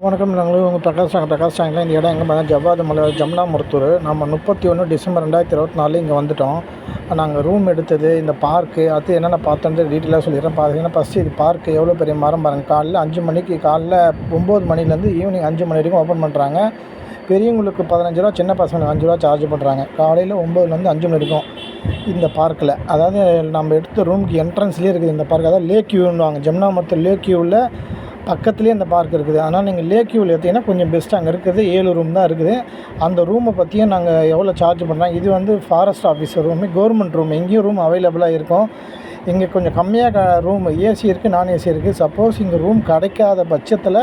வணக்கம். நாங்களும் உங்கள் பிரகாஷ் டாங்கில் இந்த இடம் எங்கே பார்த்தா ஜவ்வாது மலை ஜமுனா மருத்தூர். நம்ம 31 டிசம்பர் 2024 இங்கே வந்துவிட்டோம். நாங்கள் ரூம் எடுத்தது இந்த பார்க்கு அது என்னென்ன பார்த்தோன்னு டீட்டெயிலாக சொல்லிடுறேன். பார்த்தீங்கன்னா ஃபஸ்ட்டு இது பார்க்கு எவ்வளோ பெரிய மரம் பாருங்கள். காலைல 5 மணிக்கு காலைல 9 மணிலேருந்து ஈவினிங் 5 மணி வரைக்கும் ஓப்பன் பண்ணுறாங்க. பெரியவங்களுக்கு 15 ரூபா, சின்ன பசங்களுக்கு 5 ரூபா சார்ஜ் பண்ணுறாங்க. காலையில் 9லேருந்து 5 மணி வரைக்கும் இந்த பார்க்கில். அதாவது நம்ம எடுத்த ரூமுக்கு என்ட்ரன்ஸ்லேயே இருக்குது இந்த பார்க். அதாவது லேக் வியூன்னுவாங்க. ஜமுனா மருத்தூர் லேக் வியூவில் பக்கத்துலேயே அந்த பார்க் இருக்குது. ஆனால் நீங்கள் லேக் வியூவில் எடுத்தீங்கன்னா கொஞ்சம் பெஸ்ட்டு. அங்கே இருக்குது 7 ரூம் தான் இருக்குது. அந்த ரூமை பற்றியும் நாங்கள் எவ்வளோ சார்ஜ் பண்ணுறோம். இது வந்து forest officer room, government room. எங்கேயும் ரூம் அவைலபிளாக இருக்கும். இங்கே கொஞ்சம் கம்மியாக ரூம் ஏசி இருக்குது, நான் ஏசி இருக்குது. சப்போஸ் இங்கே ரூம் கிடைக்காத பட்சத்தில்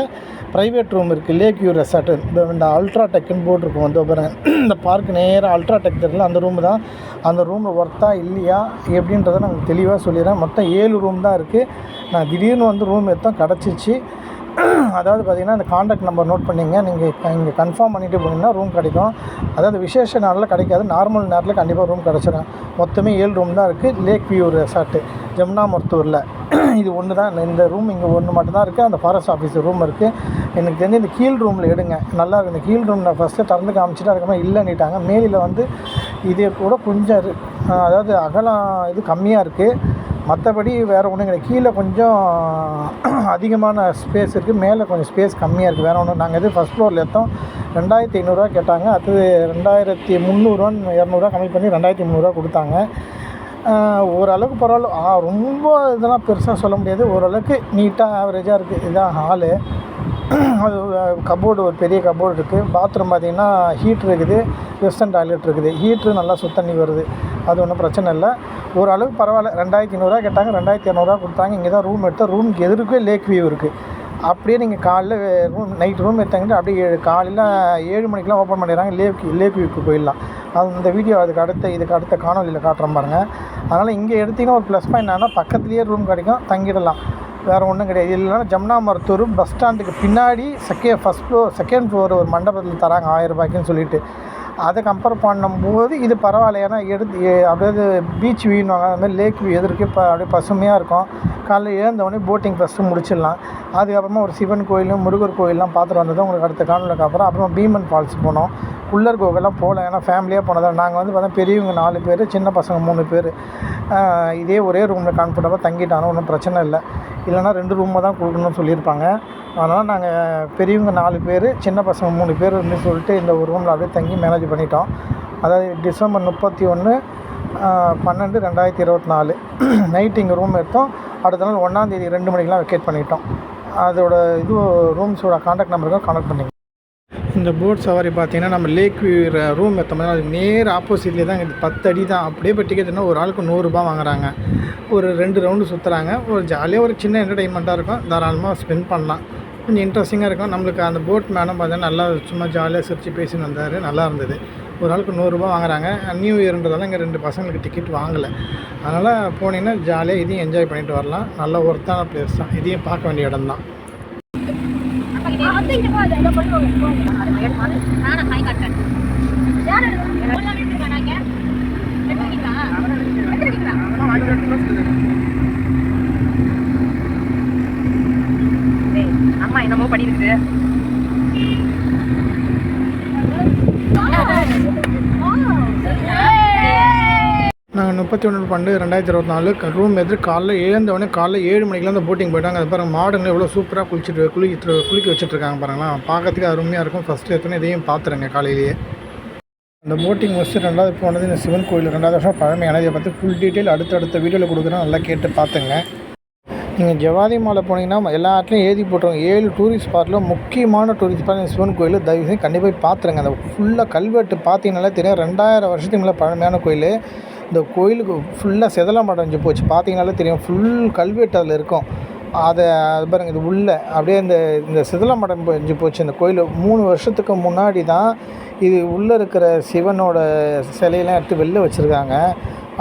ப்ரைவேட் ரூம் இருக்குது. லேக் வியூ ரெசார்ட்டு இந்த அல்ட்ராடெக்குன்னு போட்டிருக்கும் வந்து பாருங்கள். இந்த பார்க் நேராக அல்ட்ராடெக் தெரியல, அந்த ரூமு தான். அந்த ரூமில் ஒர்த்தா இல்லையா எப்படின்றத நாங்கள் தெளிவாக சொல்லிடுறேன். மொத்தம் 7 ரூம் தான் இருக்குது. நான் திடீர்னு வந்து ரூம் எடுத்தோம், கிடச்சிச்சு. அதாவது பார்த்திங்கன்னா இந்த காண்டாக்ட் நம்பர் நோட் பண்ணிங்க. நீங்கள் இங்கே கன்ஃபார்ம் பண்ணிவிட்டு போனீங்கன்னா ரூம் கிடைக்கும். அதாவது விசேஷ நாளில் கிடைக்காது, நார்மல் நேரத்தில் கண்டிப்பாக ரூம் கிடச்சிடும். மொத்தமே 7 ரூம் தான் இருக்குது. லேக் வியூ ரெசார்ட்டு ஜமுனா மருத்தூரில் இது ஒன்று தான். இந்த ரூம் இங்கே ஒன்று மட்டும்தான் இருக்குது. அந்த ஃபாரஸ்ட் ஆஃபீஸர் ரூம் இருக்குது. எனக்கு தெரிஞ்சு இந்த கீழ் ரூமில் எடுங்க, நல்லா இருக்குது. இந்த கீழ் ரூம் நான் ஃபஸ்ட்டு திறந்து காமிச்சிட்டு அதுக்கப்புறம் இல்லைன்னிட்டாங்க. மேலில் வந்து இதே கூட கொஞ்சம் அதாவது அகலம் இது கம்மியாக இருக்குது. மற்றபடி வேறு ஒன்றும் கிடையாது. கீழே கொஞ்சம் அதிகமான ஸ்பேஸ் இருக்குது, மேலே கொஞ்சம் ஸ்பேஸ் கம்மியாக இருக்குது. வேறு ஒன்றும் நாங்கள் எது ஃபஸ்ட் ஃப்ளோரில் எடுத்தோம். 2500 கேட்டாங்க. அது 2300 200 கம்மி பண்ணி 2300 கொடுத்தாங்க. ஓரளவுக்கு பரவாயில்ல. ரொம்ப இதெல்லாம் பெருசாக சொல்ல முடியாது. ஓரளவுக்கு நீட்டாக ஆவரேஜாக இருக்குது. இதுதான் ஹாலு. அது கபோர்டு, ஒரு பெரிய கபோர்டு இருக்குது. பாத்ரூம் பார்த்திங்கன்னா ஹீட்ரு இருக்குது, வெஸ்டர்ன் டாய்லெட் இருக்குது. ஹீட்ரு நல்லா சுத்தண்ணி வருது, அது ஒன்றும் பிரச்சனை இல்லை. ஓரளவுக்கு பரவாயில்ல. 2500 கேட்டாங்க, 2200 கொடுத்தாங்க. இங்கே தான் ரூம் எடுத்தோம். ரூமுக்கு எதிர்க்கே லேக் வியூ இருக்குது. அப்படியே நீங்கள் காலைல நைட் ரூம் எடுத்தாங்கன்னா அப்படியே காலையில் 7 மணிக்கெலாம் ஓப்பன் பண்ணிடுறாங்க. லேக் வியூக்கு போயிடலாம். அது இந்த வீடியோ இதுக்கு அடுத்த காணொலியில் காட்டுறோம் பாருங்கள். அதனால் இங்கே எடுத்திங்கன்னா ஒரு ப்ளஸ் பாயிண்ட் என்னன்னா பக்கத்துலேயே ரூம் கிடைக்கும், தங்கிடலாம். வேறு ஒன்றும் கிடையாது. இல்லைனா ஜமுனா மருத்தூர் பஸ் ஸ்டாண்டுக்கு பின்னாடி செகண்ட் ஃப்ளோர் ஒரு மண்டபத்தில் தராங்க 1000 ரூபாய்க்குன்னு சொல்லிட்டு. அதை கம்பேர் பண்ணும்போது இது பரவாயில்ல. ஏன்னா அப்படியே பீச் வியூன்னுவாங்க, அதுமாதிரி லேக் வியூ எதிர்க்கு அப்படியே பசுமையாக இருக்கும். காலையில் எழுந்தவொடனே போட்டிங் ஃபஸ்ட்டு முடிச்சிடலாம். அதுக்கப்புறமா ஒரு சிவன் கோயில், முருகர் கோயிலெலாம் பார்த்துட்டு வந்தது உங்களுக்கு அடுத்த காணொலிக்கு அப்புறமா பீமன் ஃபால்ஸ் போனோம். குள்ளர் கோவிலாம் போகல, ஏன்னா ஃபேமிலியாக போனதான். நாங்கள் வந்து பார்த்தா பெரியவங்க 4 பேர், சின்ன பசங்க 3 பேர். இதே ஒரே ரூமில் கம்ஃபர்டபுளாக தங்கிட்டானோ ஒன்றும் பிரச்சனை இல்லை. இல்லைனா 2 ரூமாக தான் கொடுக்கணும்னு சொல்லியிருப்பாங்க. அதனால் நாங்கள் பெரியவங்க 4 பேர், சின்ன பசங்க 3 பேர் அப்படின்னு சொல்லிட்டு இந்த ஒரு ரூமில் அப்படியே தங்கி மேனேஜ் பண்ணிட்டோம். அதாவது டிசம்பர் 31 12 2024 நைட்டு இங்கே ரூம் எடுத்தோம். அடுத்த நாள் 1ஆம் தேதி 2 மணிக்கெலாம் வெக்கேட் பண்ணிட்டோம். அதோட ரூம்ஸோட காண்டாக்ட் நம்பருக்கு காண்டாக்ட் பண்ணிங்க. இந்த போட் சவாரி பார்த்தீங்கன்னா நம்ம லேக் வியூ ரூம் எடுத்தோம்னா அது நேர் ஆப்போசிட்லேயே தான். இது 10 அடி தான். அப்படியே இப்போ டிக்கெட்னா ஒரு ஆளுக்கு 100 ரூபா வாங்குறாங்க. ஒரு 2 ரவுண்டு சுற்றுறாங்க. ஒரு ஜாலியாக ஒரு சின்ன என்டர்டெயின்மெண்ட்டாக இருக்கும். தாராளமாக ஸ்பெண்ட் பண்ணலாம். கொஞ்சம் இன்ட்ரெஸ்டிங்காக இருக்கும். நம்மளுக்கு அந்த போட் மேனும் பார்த்தீங்கன்னா நல்லா சும்மா ஜாலியாக சிரித்து பேசின்னு வந்தார். நல்லா இருந்தது. ஒரு ஆளுக்கு 100 ரூபா வாங்குறாங்க. நியூ இயர்ன்றதால இங்கே 2 பசங்களுக்கு டிக்கெட் வாங்கலை. அதனால் போனீங்கன்னா ஜாலியாக இதையும் என்ஜாய் பண்ணிட்டு வரலாம். நல்ல ஒர்த்தான பிளேஸ் தான். இதையும் பார்க்க வேண்டிய இடம் தான். அம்மா என்னமோ பண்ணிருக்கு. நாங்கள் 31/12/2024 ரூம் எடுத்து காலைல எழுந்தவொடனே காலைல 7 மணிக்கெலாம் அந்த போட்டிங் போயிட்டாங்க. அது பாருங்கள் மாடுங்க எவ்வளோ சூப்பராக குளிக்க வச்சுட்ருக்காங்க பாருங்களா. பார்க்கறதுக்கு அருமையாக இருக்கும். ஃபஸ்ட்டு எடுத்தோன்னே இதையும் பார்த்துருங்க காலையிலேயே. அந்த போட்டிங் முடிச்சுட்டு 2வது போனது இந்த சிவன் கோயில் 2வது வருஷம் பழமையான. இதை பற்றி ஃபுல் டீட்டெயில் அடுத்தடுத்த வீடியோவில் கொடுக்குறோம், நல்லா கேட்டு பார்த்துங்க. நீங்கள் ஜவ்வாதி மலை போனீங்கன்னா எல்லா இடத்துலையும் எழுதி போட்டுருவாங்க 7 டூரிஸ்ட் ஸ்பாட்டில் முக்கியமான டூரிஸ்ட் ஸ்பாட் சிவன் கோயில். தயவு செஞ்சு கண்டிப்பாக பார்த்துருங்க. அந்த ஃபுல்லாக கல்வெட்டு பார்த்தீங்கன்னாலே தெரியும். 2000 வருஷத்துக்கு மேலே பழமையான கோயில். இந்த கோயிலுக்கு ஃபுல்லாக செதலம் அடைஞ்சு போச்சு. பார்த்தீங்கனாலே தெரியும். ஃபுல் கல்வெட்டு அதில் இருக்கும். அது பாருங்கள், இது உள்ளே அப்படியே இந்த சிதலம் அடைஞ்சு போச்சு. இந்த கோயில் 3 வருஷத்துக்கு முன்னாடி தான் இது உள்ளே இருக்கிற சிவனோட சிலையெல்லாம் எடுத்து வெளில வச்சுருக்காங்க.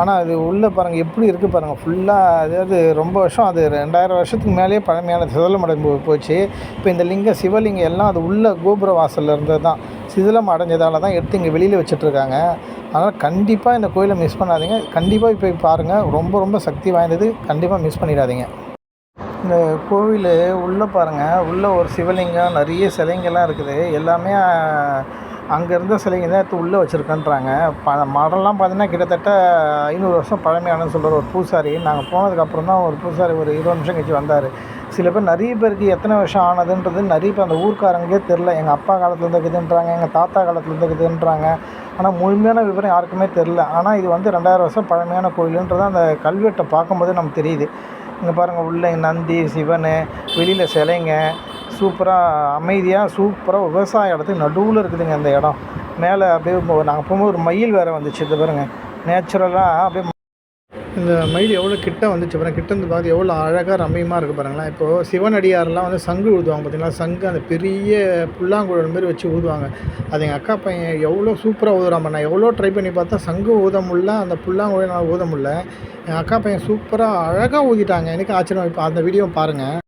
ஆனால் அது உள்ளே பாருங்கள் எப்படி இருக்குது பாருங்கள். ஃபுல்லாக அதாவது ரொம்ப வருஷம், அது 2000 வருஷத்துக்கு மேலேயே பழமையான சிதலம் அடைஞ்சு போச்சு. இப்போ இந்த சிவலிங்கம் எல்லாம் அது உள்ள கோபுர வாசலில் இருந்தது தான். சிதிலம் அடைஞ்சதால் தான் எடுத்து இங்கே வெளியில் வச்சுட்ருக்காங்க. அதனால் கண்டிப்பாக இந்த கோயிலை மிஸ் பண்ணாதீங்க. கண்டிப்பாக போய் பாருங்கள். ரொம்ப ரொம்ப சக்தி வாய்ந்தது. கண்டிப்பாக மிஸ் பண்ணிடாதீங்க. இந்த கோவில் உள்ளே பாருங்கள், உள்ளே ஒரு சிவலிங்கம் நிறைய சிலைங்கள்லாம் இருக்குது. எல்லாமே அங்கே இருந்த சிலைங்க தான் எடுத்து உள்ளே வச்சுருக்கேன்றாங்க. மடம்லாம் பார்த்தீங்கன்னா கிட்டத்தட்ட 500 வருஷம் பழமையானு சொல்கிற ஒரு பூசாரி. நாங்கள் போனதுக்கப்புறம் தான் ஒரு பூசாரி ஒரு 20 நிமிஷம் கழிச்சு வந்தார். சில பேர் நிறைய பேருக்கு எத்தனை வருஷம் ஆனதுன்றது நிறைய பேர் அந்த ஊர்க்காரங்களுக்கே தெரில. எங்கள் அப்பா காலத்துலேருந்து இருக்குதுன்றாங்க, எங்கள் தாத்தா காலத்துலேருந்து இருக்குதுன்றாங்க. ஆனால் முழுமையான விவரம் யாருக்குமே தெரில. ஆனால் இது வந்து 2000 வருஷம் பழமையான கோயிலுன்றது அந்த கல்வெட்டை பார்க்கும்போது நமக்கு தெரியுது. இங்கே பாருங்கள், உள்ளே நந்தி, சிவன், வெளியில் சிலைங்க, சூப்பராக அமைதியாக சூப்பராக விவசாய இடத்துக்கு நடுவில் இருக்குதுங்க இந்த இடம். மேலே அப்படியே நாங்கள் போகும்போது ஒரு மயில் வேறு வந்துச்சு. இது பாருங்கள், நேச்சுரலாக அப்படியே இந்த மயில் எவ்வளோ கிட்ட வந்துச்சு பாருங்கள். கிட்ட வந்து பார்த்து எவ்வளோ அழகாக ரம்மியமாக இருக்குது பாருங்களேன். இப்போது சிவனடியாரெலாம் வந்து சங்கு ஊதுவாங்க பார்த்தீங்களா, சங்கு அந்த பெரிய புல்லாங்குழல் மாரி வச்சு ஊதுவாங்க. அது எங்கள் அக்கா பையன் எவ்வளோ சூப்பராக ஊதுறாம. நான் எவ்வளோ ட்ரை பண்ணி பார்த்தா சங்கு ஊத முடியல, அந்த புல்லாங்குழல் நான் ஊத முடியல. எங்கள் அக்கா பையன் சூப்பராக அழகாக ஊதிட்டாங்க. எனக்கு ஆச்சரியம். இப்போ அந்த வீடியோ பாருங்கள்.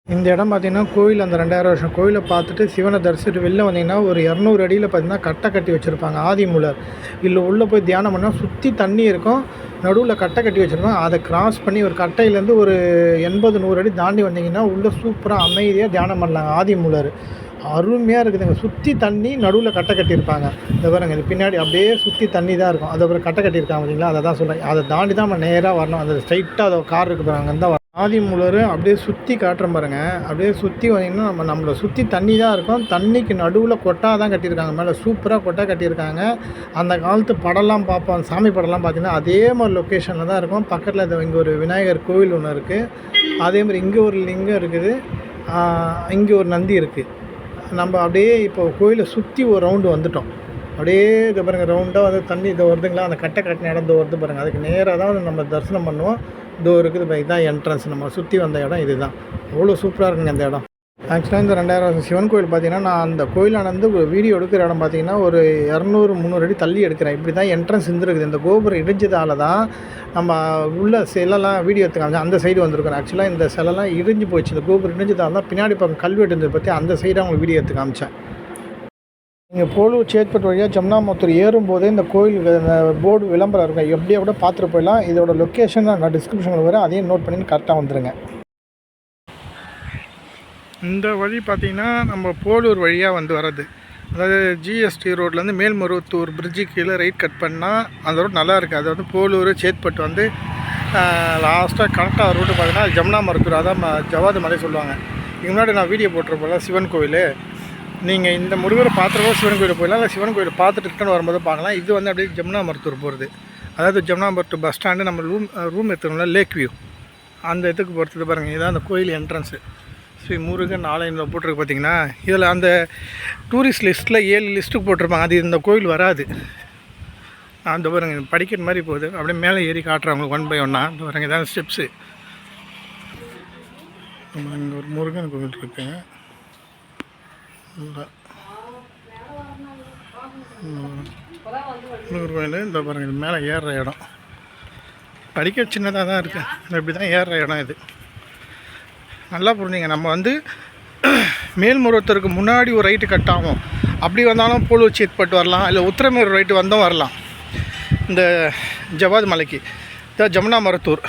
இந்த இடம் பார்த்திங்கன்னா கோயில், அந்த 2000 வருஷம் கோயிலை பார்த்துட்டு சிவனை தரிசிட்டு வெளில வந்தீங்கன்னா ஒரு 200 அடியில் பார்த்திங்கன்னா கட்டை கட்டி வச்சுருப்பாங்க. ஆதிமூலர் இல்லை உள்ளே போய் தியானம் பண்ணால் சுற்றி தண்ணி இருக்கும், நடுவில் கட்டை கட்டி வச்சுருப்பாங்க. அதை கிராஸ் பண்ணி ஒரு கட்டையிலேருந்து ஒரு 80-100 அடி தாண்டி வந்தீங்கன்னா உள்ளே சூப்பராக அமைதியாக தியானம் பண்ணலாங்க. ஆதிமூலர் அருமையாக இருக்குதுங்க. சுற்றி தண்ணி, நடுவில் கட்டை கட்டியிருப்பாங்க. இந்த பாருங்க, இது பின்னாடி அப்படியே சுற்றி தண்ணி தான் இருக்கும். அது அப்புறம் கட்டை கட்டியிருக்காங்க பார்த்தீங்களா, அதை தான் சொல்கிறேன். அதை தாண்டி தான் நம்ம நேராக வரணும். அந்த ஸ்ட்ரைட்டாக அதை கார் இருக்குது பாருங்க, அங்கே தான் ஆதிமூலர் அப்படியே சுற்றி காட்டுறேன் பாருங்கள். அப்படியே சுற்றி வந்தீங்கன்னா நம்மளை சுற்றி தண்ணி தான் இருக்கும். தண்ணிக்கு நடுவில் கொட்டா தான் கட்டியிருக்காங்க. மேலே சூப்பராக கொட்டா கட்டியிருக்காங்க. அந்த காலத்து படம்லாம் பார்ப்போம், சாமி படம்லாம் பார்த்திங்கன்னா அதே மாதிரி லொக்கேஷனில் தான் இருக்கும். பக்கத்தில் இங்கே ஒரு விநாயகர் கோவில் ஒன்று இருக்குது. அதே மாதிரி இங்கே ஒரு லிங்கம் இருக்குது, இங்கே ஒரு நந்தி இருக்குது. நம்ம அப்படியே இப்போ கோயிலை சுற்றி ஒரு ரவுண்டு வந்துட்டோம். அப்படியே இதை பாருங்கள், ரவுண்டாக வந்து தண்ணி இதை வருதுங்களா, அந்த கட்டை கட்டின இடம் இதை வருது பாருங்கள். அதுக்கு நேராக தான் நம்ம தரிசனம் பண்ணுவோம். இதோ இருக்குது, இதுதான் என்ட்ரன்ஸ். நம்ம சுற்றி வந்த இடம் இது தான். அவ்வளோ சூப்பராக இருக்குங்க இந்த இடம். ஆக்சுவலாக இந்த 2000 வருஷம் சிவன் கோயில் பார்த்திங்கன்னா, நான் அந்த கோயிலானது வீடியோ எடுக்கிற இடம் பார்த்திங்கன்னா ஒரு 200-300 அடி தள்ளி எடுக்கிறேன். இப்படி தான் என்ட்ரன்ஸ் இருந்துருக்குது. இந்த கோபுரம் இடிஞ்சதால் தான் நம்ம உள்ள சிலைலாம் வீடியோ எடுத்துக்காங்க அந்த சைடு வந்திருக்கிறோம். ஆக்சுவலாக இந்த சிலைலாம் இடிஞ்சு போச்சு. இந்த கோபுரம் இடிஞ்சதால் தான் பின்னாடி பக்கம் கல்வெட்டு இருந்தது பற்றி அந்த சைடு அவங்களுக்கு வீடியோ எடுத்து காமிச்சேன். நீங்கள் போலூர் சேத்பட் வழியாக ஜமுனாமத்தூர் ஏறும்போதே இந்த கோயிலுக்கு இந்த போர்டு விளம்பரம் இருக்கும். எப்படியே கூட பார்த்துட்டு போயிடலாம். இதோட லொக்கேஷன் நான் டிஸ்கிரிப்ஷனில் வரேன், அதையும் நோட் பண்ணி கரெக்டாக வந்துடுங்க. இந்த வழி பார்த்திங்கன்னா நம்ம போலூர் வழியாக வந்து வர்றது. அதாவது ஜிஎஸ்டி ரோட்லேருந்து மேல்மருவத்தூர் பிரிட்ஜு கீழே ரைட் கட் பண்ணால் அந்த ரோடு நல்லா இருக்குது. அது வந்து போலூர் சேத்பட் வந்து லாஸ்ட்டாக கனெக்ட் ஆகிற ரோடு பார்த்திங்கன்னா ஜமுனாமருத்தூர், அதான் ஜவாது மலை சொல்லுவாங்க. இதுக்கு முன்னாடி நான் வீடியோ போட்டிருப்போம்ல சிவன் கோவில். நீங்கள் இந்த முருகரை பார்த்துருக்கோம், சிவன் கோயில் போயிடலாம், இல்லை சிவன் கோயில் பார்த்துட்டு ரிட்டர்ன் வரும்போது பார்க்கலாம். இது வந்து அப்படியே ஜமுனாமருத்தூர் போகிறது. அதாவது ஜமுனாமருத்தூர் பஸ் ஸ்டாண்டு நம்ம ரூம் எடுத்துக்கணும்ல, லேக் வியூ, அந்த இடத்துக்கு போகிறது பாருங்கள். இதுதான் அந்த கோயில் என்ட்ரன்ஸு. ஸ்ரீ முருகன் ஆலயம் போட்டிருக்கு பார்த்தீங்கன்னா. இதில் அந்த டூரிஸ்ட் லிஸ்ட்டில் 7 லிஸ்ட்டுக்கு போட்டிருப்பாங்க. அது இந்த கோயில் வராது. அந்த பாருங்க, படிக்கிற மாதிரி போகுது. அப்படியே மேலே ஏறி காட்டுறாங்க 1 by 1. இந்த பாருங்க, இதான் ஸ்டெப்ஸு. இங்கே ஒரு முருகன் கோவில் இருக்குங்க. முருகன் கோயில் இந்த பாருங்க, இது மேலே ஏறுற இடம். படிக்க சின்னதாக தான் இருக்குது. இப்படி தான் ஏறுற இடம் இது. நல்லா புரிஞ்சுங்க. நம்ம வந்து மேல்மருவத்தூருக்கு முன்னாடி ஒரு ரைட்டு கட் ஆகும். அப்படி வந்தாலும் போலூர் சேத்பட் வரலாம், இல்லை உத்திரமேரூர் ரைட்டு வந்தால் வரலாம். இந்த ஜவாது மலைக்கு இதான் ஜமுனாமருத்தூர்.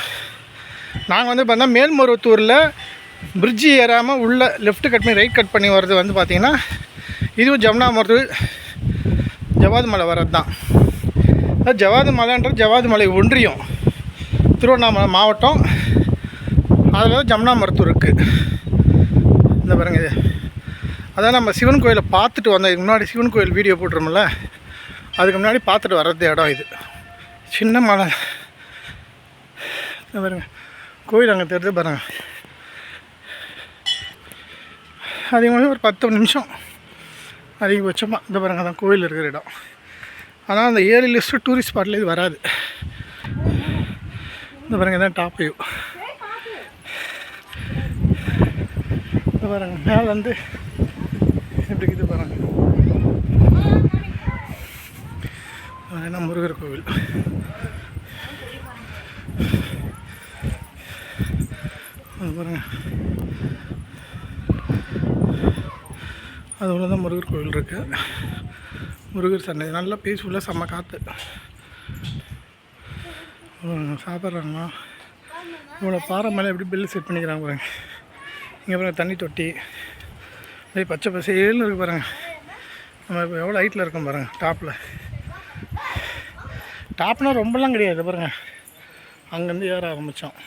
நாங்கள் வந்து பார்த்தா மேல்மருவத்தூரில் பிரிட்ஜு ஏறாமல் உள்ள லெஃப்ட் கட் பண்ணி ரைட் கட் பண்ணி வர்றது வந்து பார்த்திங்கன்னா இதுவும் ஜமுனாமருத்தூர் ஜவாது மலை வர்றது தான். ஜவாது மலைன்றது ஜவாது மலை ஒன்றியம், திருவண்ணாமலை மாவட்டம். அதில் தான் ஜமுனாமருத்தூர் இருக்குது. இந்த பாருங்க, இது அதான் நம்ம சிவன் கோயிலை பார்த்துட்டு வந்தோம். இதுக்கு முன்னாடி சிவன் கோயில் வீடியோ போட்டுருமில்ல, அதுக்கு முன்னாடி பார்த்துட்டு வர்றது இடம் இது. சின்ன மலை. இந்த பாருங்க, கோயில் அங்கே தெரிஞ்சு பாருங்கள். அதிகமாக ஒரு 10 நிமிஷம் அதிகபட்சமாக. இந்த பாருங்கள், தான் கோயில் இருக்கிற இடம். ஆனால் அந்த 7 லிஸ்ட்டு டூரிஸ்ட் ஸ்பாட்டில் இது வராது. இந்த பாருங்க, தான் டாப் வியூ. இந்த பாருங்க, மேலே வந்து எப்படி இருக்குது பாருங்க. அதுதான் முருகர் கோவில். பாருங்கள், அது உள்ள தான் முருகர் கோவில் இருக்குது. முருகர் சன்னதி நல்லா பீஸ்ஃபுல்லாக செம்ம காற்று. சாப்பிட்றாங்களா? இவ்வளோ பாறை மேலே எப்படி பில்லு செட் பண்ணிக்கிறாங்க பாருங்கள். இங்கே பாருங்கள் தண்ணி தொட்டி அப்படியே பச்சை பசேல்னு இருக்குது பாருங்கள். நம்ம இப்போ எவ்வளோ ஹைட்டில் இருக்கோம் பாருங்கள். டாப்னால் ரொம்பலாம் கிடையாது பாருங்கள். அங்கேருந்து ஏற ஆரம்பித்தோம்.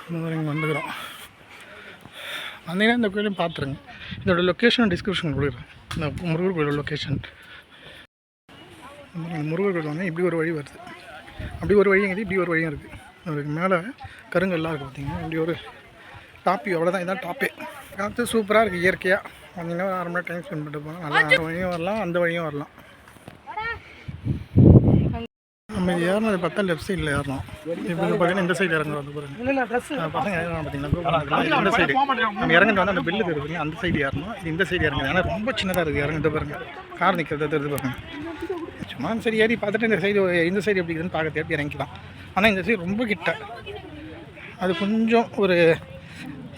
இந்த மாதிரி இங்கே வந்துக்கிறோம். வந்தீங்கன்னா இந்த கோயிலையும் பார்த்துருங்க. இதோட லொக்கேஷன் டிஸ்கிரிப்ஷன் கொடுக்குறேன். இந்த முருகர் கோயிலோட லொக்கேஷன். முருகர் கோயில் வந்து இப்படி ஒரு வழி வருது, அப்படி ஒரு வழிங்கிறது, இப்படி ஒரு வழியும் இருக்குது. அதுக்கு மேலே கருங்கல்லாம் இருக்குது பார்த்தீங்கன்னா. இப்படி ஒரு டாப்பி, அவ்வளோதான். இதுதான் டாப்பே. காற்று சூப்பராக இருக்குது. இயற்கையாக வந்தீங்கன்னா ஒரு 1/2 மணி நேரம் டைம் ஸ்பெண்ட் பண்ணிட்டு போகலாம். நல்லா அந்த வழியும் வரலாம், அந்த வழியும் வரலாம். நம்ம இது ஏறணும் பார்த்தா லெஃப்ட் சைடில் ஏறணும். இப்போ பார்த்தீங்கன்னா இந்த சைடு இறங்குறோம். வந்து பாருங்கள் பசங்க ஏறணும் பார்த்தீங்கன்னா இந்த சைடு நம்ம இறங்கிட்டு வந்து அந்த பில்லு இருக்குங்க, அந்த சைடு ஏறணும். இது இந்த சைடு இறங்குது. ஏன்னா ரொம்ப சின்னதாக இருக்குது. இறங்கிட்டு பாருங்கள், கார் நிற்கிறது தெரிஞ்சு பாருங்கள். சும்மா சரி ஏறி பார்த்துட்டு இந்த சைடு எப்படி இருக்குதுன்னு பார்க்க தேடி இறங்கிக்கலாம். ஆனால் இந்த சைடு ரொம்ப கிட்ட, அது கொஞ்சம் ஒரு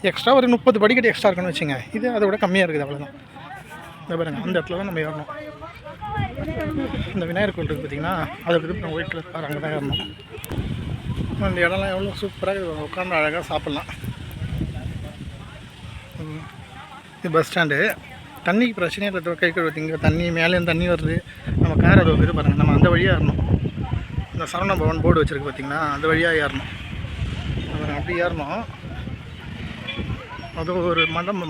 எக்ஸ்ட்ரா ஒரு 30 படிக்கட்டு எக்ஸ்ட்ரா இருக்குன்னு வச்சுங்க. இது அதை விட கம்மியாக இருக்குது, அவ்வளோதான். இந்த பாருங்கள், அந்த இடத்துல தான் நம்ம ஏறணும். இந்த விநாயகர் கோயில் இருக்குது பார்த்தீங்கன்னா, அதை பற்றி நம்ம ஒயிட் கலர் கார் அங்கே தான் ஏறணும். அந்த இடம்லாம் எவ்வளோ சூப்பராக உட்காந்து அழகாக சாப்பிட்லாம். இது பஸ் ஸ்டாண்டு. தண்ணிக்கு பிரச்சனையே இல்லை. கை கழுவு இங்கே தண்ணி மேலேயும் தண்ணி வருது. நம்ம கார் அதை இது பாருங்கள், நம்ம அந்த வழியாக ஏறணும். இந்த சரவண பவன் போர்டு வச்சுருக்கு பார்த்தீங்கன்னா, அந்த வழியாக ஏறணும். அப்படி ஏறணும். அது ஒரு மண்டபம்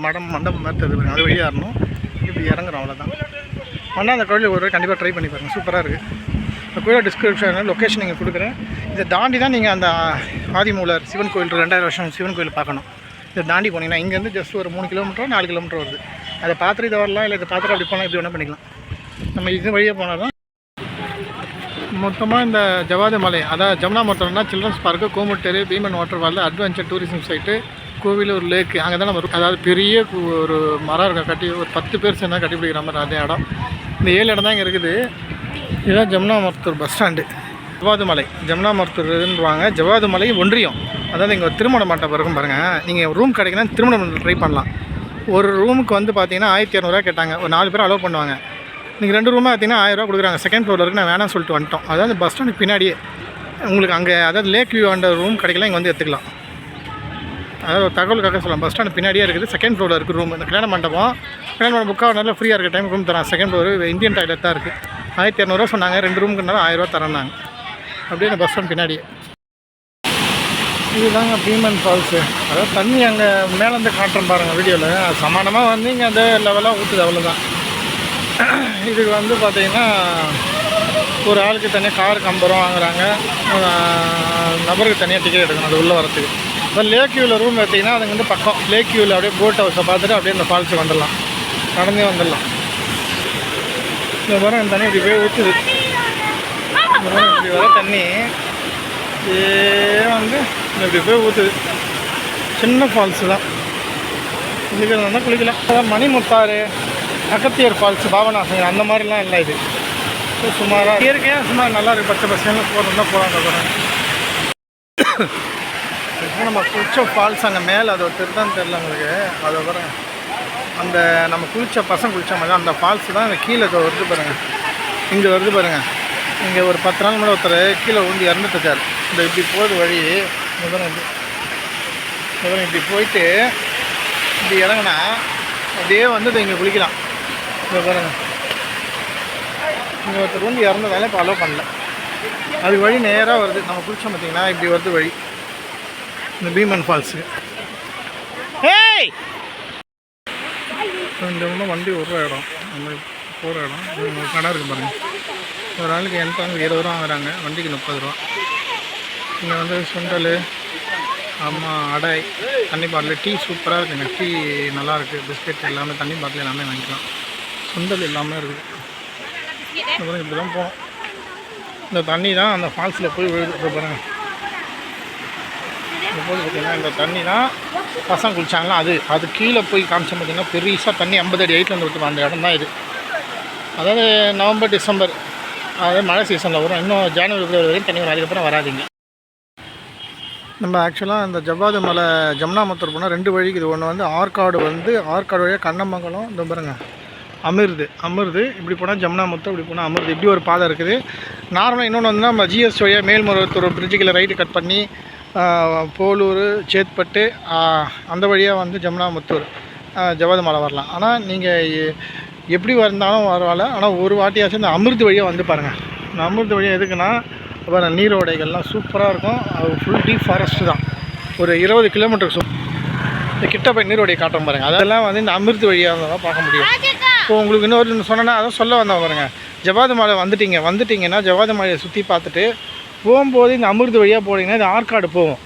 மாதிரி தெரியுது, அது வழியாக ஏறணும். இப்படி இறங்குறோம், அவ்வளோதான். ஆனால் அந்த கோயிலுக்கு ஒரு கண்டிப்பாக ட்ரை பண்ணி பாருங்கள், சூப்பராக இருக்குது. இந்த கோயிலோட டிஸ்கிரிப்ஷன் லொக்கேஷன் நீங்கள் கொடுக்குறேன். இதை தாண்டி தான் நீங்கள் அந்த ஆதிமூலர் சிவன் கோயில் 2000 வருஷம் சிவன் கோயில் பார்க்கணும். இதை தாண்டி போனீங்கன்னா இங்கேருந்து ஜஸ்ட் ஒரு 3 கிலோமீட்டரோ 4 கிலோமீட்டர் வருது. அதை பார்த்துட்டு இதை வரலாம், இல்லை இதை பார்த்துட்டு அப்படி போனால் இப்படி வேணால் பண்ணிக்கலாம். நம்ம இது வழியாக போனால் தான் மொத்தமாக இந்த ஜவாது மலை, அதாவது ஜமுனா மொத்தம்னா childrens park, Komutteri, Beeman water fall, adventure tourism site, கோவில், ஒரு லேக்கு, அங்கே தான் நம்ம அதாவது பெரிய ஒரு மரம் இருக்க கட்டி ஒரு 10 பேர் சேர்ந்தா கட்டி பிடிக்கிற மாதிரி அதே இடம். இந்த 7 இடம் தான் இங்கே இருக்குது. இதுதான் ஜமுனா மருத்தூர் பஸ் ஸ்டாண்டு. ஜவாது மலை ஜமுனா மருத்தூர்ன்றாங்க. ஜவாது மலை ஒன்றியம். அதாவது இங்கே ஒரு திருமண மண்டபம் இருக்கும் பாருங்கள். நீங்கள் ரூம் கிடைக்கணும், திருமணம் ட்ரை பண்ணலாம். ஒரு ரூமுக்கு வந்து பார்த்தீங்கன்னா 1200 கேட்டாங்க. ஒரு 4 பேர் அலோவ் பண்ணுவாங்க. நீங்கள் 2 ரூமாக பார்த்தீங்கன்னா 1000 கொடுக்குறாங்க. செகண்ட் ஃப்ளோரில் இருக்குது. நான் வேணாம்னு சொல்லிட்டு வந்துட்டோம். அதாவது பஸ் ஸ்டாண்டுக்கு பின்னாடியே உங்களுக்கு அங்கே, அதாவது லேக் வியூ அந்த ரூம் கிடைக்கலாம், இங்கே வந்து எடுத்துக்கலாம். அதாவது ஒரு தகவலுக்காக சொல்லலாம். பஸ் ஸ்டாண்டு பின்னாடியே இருக்குது. செகண்ட் ஃப்ளோரில் இருக்குது ரூம். இந்த கல்யாண மண்டபம் புக்காக நல்லா ஃப்ரீயாக இருக்க டைம் ரூம் தரான். செகண்ட் ஃப்ளோர் இந்தியன் டாய்லெட் தான் இருக்குது. 1200 சொன்னாங்க. 2 ரூமுக்குனாலும் 1000 தரேன்னாங்க. அப்படியே இந்த பஸ் ஸ்டாண்ட் பின்னாடியே. இதுதாங்க பீமன் ஃபால்ஸு. அதாவது தண்ணி அங்கே மேலேருந்து காட்டுறேன் பாருங்கள் வீடியோவில். அது சமானமாக வந்து இங்கே அந்த லெவலாக ஊற்றுது, அவ்வளோதான். இதுக்கு வந்து பார்த்திங்கன்னா ஒரு ஆளுக்கு தனியாக காருக்கு 50 ரூபா வாங்குறாங்க. நபருக்கு தனியாக டிக்கெட் எடுக்கணும் அது உள்ளே வரத்துக்கு. இப்போ லேக் வியூவில் ரூம் எடுத்திங்கன்னா அதுங்க வந்து பக்கம் லேக் வியூவில் அப்படியே போட் ஹவுஸை பார்த்துட்டு அப்படியே இந்த ஃபால்ஸுக்கு வந்துடலாம், நடந்தே வந்துடலாம். இந்த வாரம் இந்த தண்ணி இப்படி போய் ஊற்றுது. இப்படி வர தண்ணி வந்து இப்படி போய் ஊற்றுது. சின்ன ஃபால்ஸு தான். குளிக்கிறதா குளிக்கலாம். அதான் மணிமுத்தாறு, அகத்தியர் ஃபால்ஸு, பாபநாசம் அந்த மாதிரிலாம் இல்லை. இது சுமாராக இயற்கையாக சுமார் நல்லா இருக்குது. பச்சை பசங்க போகிறோம்னா போகலாம். இப்போ நம்ம குளிச்ச ஃபால்ஸ் அங்கே மேலே அது ஒரு திருதான் தெரில உங்களுக்கு. அதை பாருங்கள், அந்த நம்ம குளித்த பசங்க குளித்த மாதிரி அந்த ஃபால்ஸு தான் அந்த கீழே வருது பாருங்கள். இங்கே வருது பாருங்கள். இங்கே ஒரு 10 நாள் முன்னாடி ஒருத்தர் கீழே ஊண்டி இறந்துட்டார். இந்த இப்படி போகுது வழி. இப்படி போயிட்டு இப்படி இறங்கினா அப்படியே வந்து இங்கே குளிக்கலாம். இங்கே பாருங்கள், இங்கே ஒருத்தர் ஊண்டி இறந்ததால இப்போ அலோவ் பண்ணல. அது வழி நேராக வருது. நம்ம குளித்தோம் பார்த்திங்கன்னா இப்படி வருது வழி இந்த பீமன் ஃபால்ஸுக்கு. ஏய், இந்த வண்டி விட்ற இடம், நம்ம போகிற இடம். கடை இருக்குது பாருங்கள். ஒரு ஆளுக்கு என்ட்ராங்க 20 ரூபா வாங்குறாங்க, வண்டிக்கு 30 ரூபா. இங்கே வந்து சுண்டல், ஆமாம், அடை, தண்ணி பாட்டில், டீ சூப்பராக இருக்குங்க. டீ நல்லாயிருக்கு. பிஸ்கெட் எல்லாமே, தண்ணி பாட்டில் எல்லாமே வாங்கிக்கலாம். சுண்டல் எல்லாமே இருக்குது. அப்புறம் இப்படி தான் போகணும். இந்த தண்ணி தான் அந்த ஃபால்ஸில் போய் விழுது பாருங்கள். இந்த போது பார்த்திங்கன்னா இந்த தண்ணி தான் பசங்க குளித்தாங்களா அது கீழே போய் காமிச்சோம் பார்த்திங்கன்னா பெருசாக தண்ணி 50 அடி ஹைட்டில் வந்து விட்டு அந்த இடம் தான் இது. அதாவது நவம்பர், டிசம்பர், அதாவது மழை சீசனில் வரும். இன்னும் ஜனவரி, பிப்ரவரி வரையும் தண்ணி வரும். அதுக்கப்புறம் வராதிங்க. நம்ம ஆக்சுவலாக இந்த ஜவ்வாது மலை ஜம்னாமுத்தூர் போனால் 2 வழி இருக்குது. ஒன்று வந்து ஆற்காடு வழியாக கண்ணமங்கலம், இந்த பாருங்க அமிர்து இப்படி போனால் ஜம்னாமுத்தூர், இப்படி போனால் அமிர்து, இப்படி ஒரு பாதை இருக்குது. நார்மலாக இன்னொன்று வந்து நம்ம ஜிஎஸ் வழியாக மேல்மருவத்தூர் பிரிட்ஜுக்கில் ரைட்டு கட் பண்ணி போலூர், சேத்பட்டு அந்த வழியாக வந்து ஜம்னாமுத்தூர் ஜவ்வாது மலை வரலாம். ஆனால் நீங்கள் எப்படி வந்தாலும் வரவால, ஆனால் ஒரு வாட்டியாச்சும் இந்த அமிர்து வழியாக வந்து பாருங்கள். இந்த அமிர்து வழியாக எதுக்குன்னா அப்புறம் நீரோடைகள்லாம் சூப்பராக இருக்கும். அது ஃபுல் டீப் ஃபாரஸ்ட்டு தான். ஒரு 20 கிலோமீட்டர் இந்த கிட்ட போய் நீரோடையை காட்டுறோம் பாருங்கள். அதெல்லாம் வந்து இந்த அமிர்து வழியாக தான் பார்க்க முடியும். இப்போ உங்களுக்கு இன்னொரு சொன்னேன்னா அதான் சொல்ல வந்தோம் பாருங்கள். ஜவ்வாது மலை வந்துட்டிங்கன்னா ஜவ்வாது மலையை சுற்றி பார்த்துட்டு போகும்போது இந்த அமிர்து வழியாக போனீங்கன்னா இது ஆற்காடு போகும்.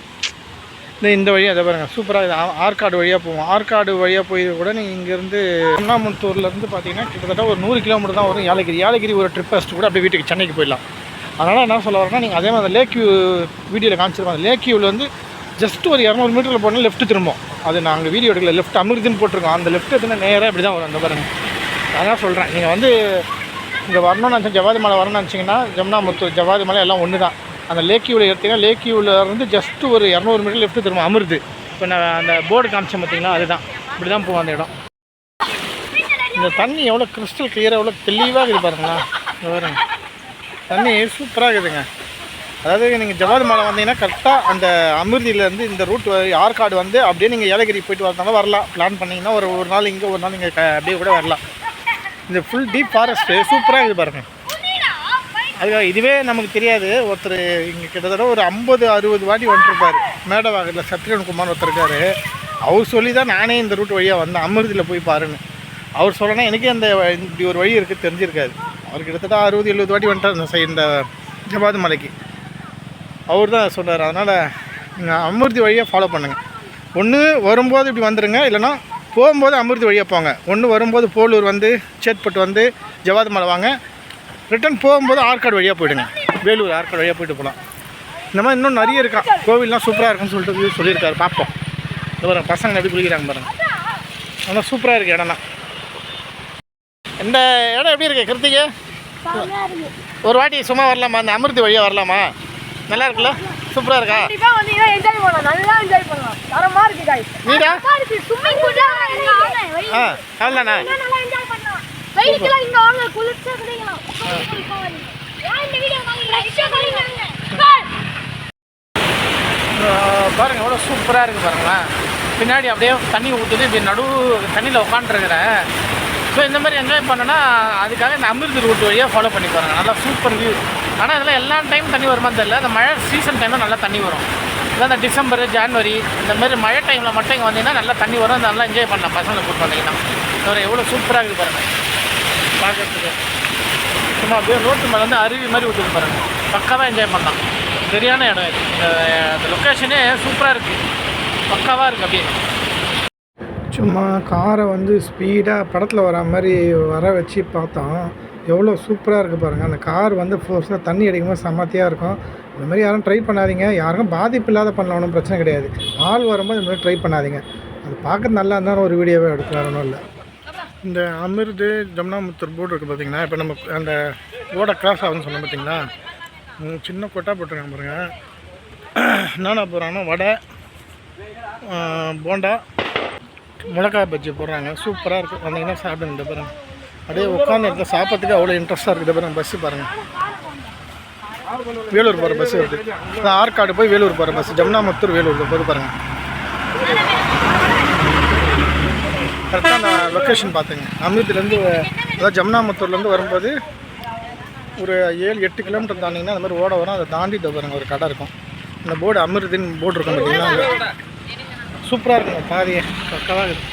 இந்த வழியாக அதை பாருங்கள், சூப்பராக இது ஆற்காடு வழியாக போகும். ஆற்காடு வழியாக போய் கூட நீங்கள் இங்கேருந்து ஜம்னாமுத்தூர்லேருந்து பார்த்தீங்கன்னா கிட்டத்தட்ட ஒரு 100 கிலோமீட்டர் தான் வரும். ஏலகிரி ஒரு ட்ரிப் ஃபஸ்ட்டு கூட அப்படியே வீட்டுக்கு சென்னைக்கு போயிடலாம். அதனால் என்ன சொல்ல வரேன்னா, நீங்கள் அதே மாதிரி லேக் வியூ வீடியோவில் காமிச்சிருப்பாங்க. லேக் வியூவில் வந்து ஜஸ்ட் ஒரு 200 மீட்டரில் போனால் லெஃப்ட்டு திரும்பும். அது நாங்கள் வீடியோ எடுக்கல, லெஃப்ட் அமிர்துன்னு போட்டிருக்கோம். அந்த லெஃப்ட் எடுத்துனா நேராக இப்படி தான் வரும். அந்த பாருங்கள், அதான் சொல்கிறேன். நீங்கள் வந்து இங்கே வரணும்னு நினச்சா, ஜவ்வாது மலை வரணும்னு நினச்சிங்கன்னா ஜம்னாமுத்தூர் ஜவ்வாது மலை எல்லாம் ஒன்று தான். அந்த லேக் வியூவில் எடுத்திங்கன்னா லேக் வியூவில் இருந்து ஜஸ்ட்டு ஒரு 200 மீட்டர் லெஃப்ட்டு திரும்பும் அமிர்து. இப்போ நான் அந்த போர்டு காமிச்சேன் பார்த்தீங்கன்னா, அதுதான் இப்படி தான் போகும் அந்த இடம். இந்த தண்ணி எவ்வளோ கிறிஸ்டல் கிளியராக எவ்வளோ தெளிவாக இருக்குது பாருங்களா. பாருங்க, தண்ணி சூப்பராக இருக்குதுங்க. அதாவது நீங்கள் ஜவ்வாது மலை வந்தீங்கன்னா கரெக்டாக அந்த அமிர்தியிலேருந்து இந்த ரூட் ஆற்காடு வந்து அப்படியே நீங்கள் ஏலகிரி போயிட்டு வரதாலும் வரலாம். பிளான் பண்ணிங்கன்னா ஒரு நாள் இங்கே ஒரு நாள் நீங்கள் அப்படியே கூட வரலாம். இந்த ஃபுல் டீப் ஃபாரஸ்ட்டு சூப்பராக இருக்குது பாருங்கள். அதுக்காக இதுவே நமக்கு தெரியாது. ஒருத்தர் இங்கே கிட்டத்தட்ட ஒரு 50-60 வாட்டி வந்துருப்பார். மேடவாகத்தில் சத்ரியன் குமார் ஒருத்தர் இருக்கார். அவர் சொல்லி தான் நானே இந்த ரூட் வழியாக வந்தேன், அமிர்தியில் போய் பாருன்னு. அவர் சொல்லனா எனக்கே அந்த இப்படி ஒரு வழி இருக்குது தெரிஞ்சிருக்காது. அவர் கிட்டத்தட்ட 60-70 வாட்டி வந்துட்டார் இந்த ஜவ்வாது மலைக்கு. அவர் தான் சொன்னார். அதனால் நீங்கள் அமிர்தி வழியாக ஃபாலோ பண்ணுங்கள். ஒன்று வரும்போது இப்படி வந்துடுங்க, இல்லைனா போகும்போது அமிர்தி வழியாக போங்க. ஒன்று வரும்போது போலூர் வந்து சேத்பட்டு வந்து ஜவ்வாது மலை வாங்க. ரிட்டன் போகும்போது ஆற்காடு வழியாக போய்டுங்க. வேலூர் ஆற்காடு வழியாக போய்ட்டு போகலாம். இந்த மாதிரி இன்னும் நிறைய இருக்கா, கோவில்லாம் சூப்பராக இருக்குன்னு சொல்லிட்டு சொல்லியிருக்காரு. பார்ப்போம். இந்த பாருங்கள், பசங்க எப்படி குளிக்கிறாங்க பாருங்கள். ஆனால் சூப்பராக இருக்குது இடம்லாம். இந்த இடம் எப்படி இருக்குது கிருத்திகை? ஒரு வாட்டி சும்மா வரலாமா? அந்த அமிர்தி வழியாக வரலாமா? நல்லா இருக்குல்ல? சூப்பராக இருக்கா? நீடா அவ்வளோண்ணா. பாருங்க எவ்வளோ சூப்பராக இருக்குது பாருங்களேன். பின்னாடி அப்படியே தண்ணி ஊற்றுது, இப்படி தண்ணியில் உட்காந்துருக்குறேன். ஸோ இந்த மாதிரி என்ஜாய் பண்ணோன்னா அதுக்காக இந்த அமிர்தி ரூட் வழியாக ஃபாலோ பண்ணி பாருங்கள். நல்லா சூப்பர் வியூ. ஆனால் இதெல்லாம் எல்லா டைம் தண்ணி வருமானு தெரியல. அந்த மழை சீசன் டைமில் நல்லா தண்ணி வரும். இல்லை இந்த டிசம்பர், ஜான்வரி இந்த மாதிரி மழை டைமில் மட்டும் இங்கே வந்தீங்கன்னா நல்லா தண்ணி வரும். நல்லா என்ஜாய் பண்ணலாம் பசங்களை கூப்பிட்டு வந்தீங்கன்னா. வேறு எவ்வளோ சூப்பராக இருக்குது பாருங்கள் பார்க்குறதுக்கு. சும்மா அப்படியே ரோட்டு மேலே வந்து அருவி மாதிரி ஊற்றுது பாருங்கள். பக்காவாக என்ஜாய் பண்ணலாம். சரியான இடம் இது. இந்த லொக்கேஷனே சூப்பராக இருக்குது, பக்காவாக இருக்குது. அப்படியே சும்மா காரை வந்து ஸ்பீடாக படத்தில் வர மாதிரி வர வச்சு பார்த்தோம். எவ்வளோ சூப்பராக இருக்குது பாருங்கள். அந்த கார் வந்து ஃபோர்ஸாக தண்ணி அடிக்கும்போது சமத்தியாக இருக்கும். இந்த மாதிரி யாரும் ட்ரை பண்ணாதீங்க. யாருக்கும் பாதிப்பு இல்லாத பண்ணலாம், ஒன்றும் பிரச்சனை கிடையாது. ஆள் வரும்போது இந்த மாதிரி ட்ரை பண்ணாதீங்க. அது பார்க்க நல்லா இருந்தாலும் ஒரு வீடியோவே எடுத்து வரணும். இல்லை இந்த அமிர்து ஜம்னாமுத்தூர் போர்டு இருக்குது பார்த்தீங்கன்னா. இப்போ நம்ம அந்த ரோடை கிராஸ் ஆகுதுன்னு சொன்னோம் பார்த்தீங்களா. சின்ன கொட்டா போட்டிருக்காங்க பாருங்கள். என்னென்ன போடுறாங்கன்னா வடை, போண்டா, மிளகாய் பஜ்ஜி போடுறாங்க. சூப்பராக இருக்குது. வந்தீங்கன்னா சாப்பிடுங்க. இந்த பாருங்கள் அப்படியே உட்காந்து இடத்துல சாப்பிட்றதுக்கு அவ்வளோ இன்ட்ரெஸ்ட்டாக இருக்குது. பாருங்கள் பஸ்ஸு பாருங்கள், வேலூர் போகிற பஸ்ஸு வருது. ஆற்காடு போய் வேலூர் போகிற பஸ்ஸு, ஜம்னாமுத்தூர் வேலூர் போய் பாருங்கள். கரெக்டாக அந்த லொக்கேஷன் பார்த்துங்க. அமிர்திலேருந்து அதாவது ஜம்னாமுத்தூர்லேருந்து வரும்போது ஒரு 7-8 கிலோமீட்டர் தாண்டிங்கன்னா அந்த மாதிரி ஓட வரும். அதை தாண்டிட்டு பாருங்கள் ஒரு கடை இருக்கும். இந்த போர்டு அமிர்தின்னு போர்டு இருக்கும் பார்த்தீங்கன்னா. சூப்பராக இருக்குங்க. பாதியை பக்கவாக இருக்குது.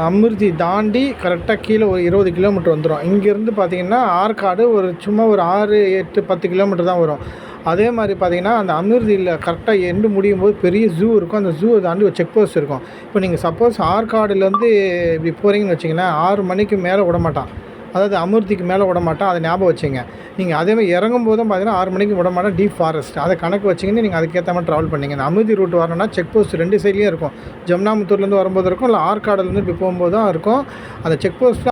அமிர்தி தாண்டி கரெக்டாக கீழே ஒரு 20 கிலோமீட்டர் வந்துடும். இங்கேருந்து பார்த்திங்கன்னா ஆற்காடு சும்மா ஒரு 6-8-10 கிலோமீட்டர் தான் வரும். அதே மாதிரி பார்த்திங்கன்னா அந்த அமிர்தியில் கரெக்டாக எண்டு முடியும் போது பெரிய ஜூ இருக்கும். அந்த ஜூவை தாண்டி ஒரு செக் போஸ்ட் இருக்கும். இப்போ நீங்கள் சப்போஸ் ஆற்காடுலேருந்து இப்படி போகிறீங்கன்னு வச்சிங்கன்னா 6 மணிக்கு மேலே விட மாட்டான். அதாவது அமிர்திக்கு மேலே விட மாட்டான். அதை ஞாபகம் வச்சுங்க. நீங்கள் அதேமாதிரி இறங்கும் போதும் பார்த்தீங்கன்னா 6 மணிக்கு விட மாட்டேன். டீப் ஃபாரஸ்ட் அதை கணக்கு வச்சிங்கன்னு நீங்கள் அதுக்கேற்ற மாதிரி ட்ராவல் பண்ணிங்க. இந்த அமிர்தி ரூட் வரணும்னா செக் போஸ்ட் 2 சைட்லேயும் இருக்கும். ஜம்னாமுத்தூர்லேருந்து வரும்போது இருக்கும், இல்லை ஆற்காடுலேருந்து இப்படி போகும்போது தான் இருக்கும். அந்த செக் போஸ்ட்